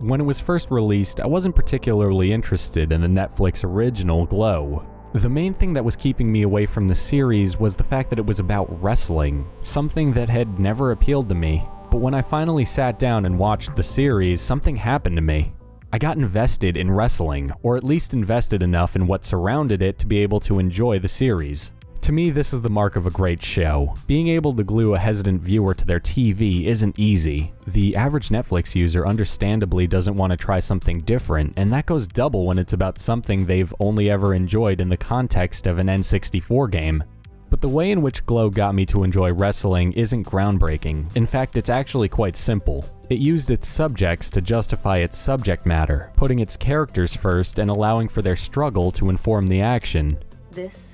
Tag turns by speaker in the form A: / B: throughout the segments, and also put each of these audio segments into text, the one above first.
A: When it was first released, I wasn't particularly interested in the Netflix original Glow. The main thing that was keeping me away from the series was the fact that it was about wrestling, something that had never appealed to me. But when I finally sat down and watched the series, something happened to me. I got invested in wrestling, or at least invested enough in what surrounded it to be able to enjoy the series. To me, this is the mark of a great show. Being able to glue a hesitant viewer to their TV isn't easy. The average Netflix user understandably doesn't want to try something different, and that goes double when it's about something they've only ever enjoyed in the context of an N64 game. But the way in which Glow got me to enjoy wrestling isn't groundbreaking. In fact, it's actually quite simple. It used its subjects to justify its subject matter, putting its characters first and allowing for their struggle to inform the action.
B: This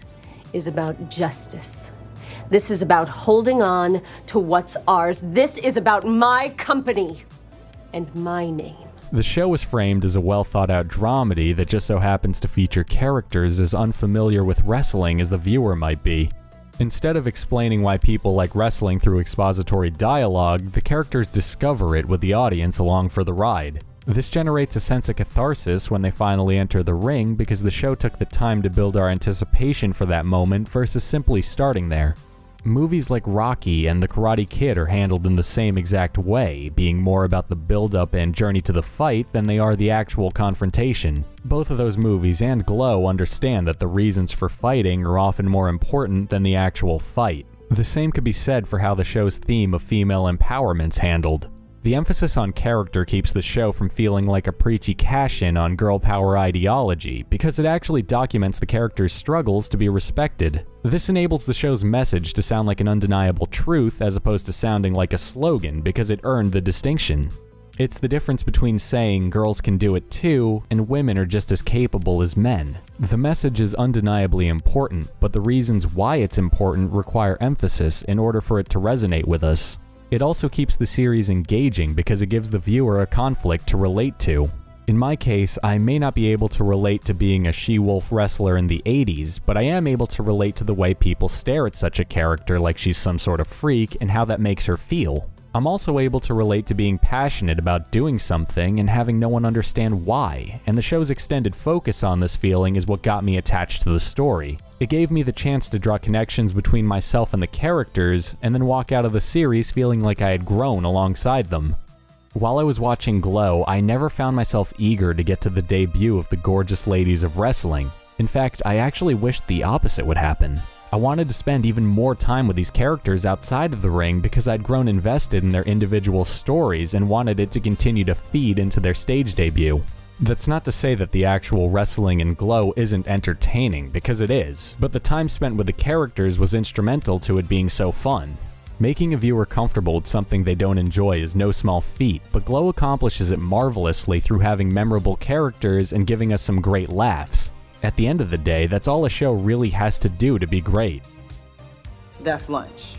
B: is about justice. This is about holding on to what's ours. This is about my company and my name.
A: The show is framed as a well-thought-out dramedy that just so happens to feature characters as unfamiliar with wrestling as the viewer might be. Instead of explaining why people like wrestling through expository dialogue, the characters discover it with the audience along for the ride. This generates a sense of catharsis when they finally enter the ring because the show took the time to build our anticipation for that moment versus simply starting there. Movies like Rocky and The Karate Kid are handled in the same exact way, being more about the build-up and journey to the fight than they are the actual confrontation. Both of those movies and Glow understand that the reasons for fighting are often more important than the actual fight. The same could be said for how the show's theme of female empowerment's handled. The emphasis on character keeps the show from feeling like a preachy cash-in on girl power ideology, because it actually documents the characters' struggles to be respected. This enables the show's message to sound like an undeniable truth as opposed to sounding like a slogan because it earned the distinction. It's the difference between saying girls can do it too and women are just as capable as men. The message is undeniably important, but the reasons why it's important require emphasis in order for it to resonate with us. It also keeps the series engaging because it gives the viewer a conflict to relate to. In my case, I may not be able to relate to being a she-wolf wrestler in the 80s, but I am able to relate to the way people stare at such a character like she's some sort of freak and how that makes her feel. I'm also able to relate to being passionate about doing something and having no one understand why, and the show's extended focus on this feeling is what got me attached to the story. It gave me the chance to draw connections between myself and the characters, and then walk out of the series feeling like I had grown alongside them. While I was watching Glow, I never found myself eager to get to the debut of the gorgeous ladies of wrestling. In fact, I actually wished the opposite would happen. I wanted to spend even more time with these characters outside of the ring because I'd grown invested in their individual stories and wanted it to continue to feed into their stage debut. That's not to say that the actual wrestling in Glow isn't entertaining, because it is, but the time spent with the characters was instrumental to it being so fun. Making a viewer comfortable with something they don't enjoy is no small feat, but Glow accomplishes it marvelously through having memorable characters and giving us some great laughs. At the end of the day, that's all a show really has to do to be great.
C: That's lunch.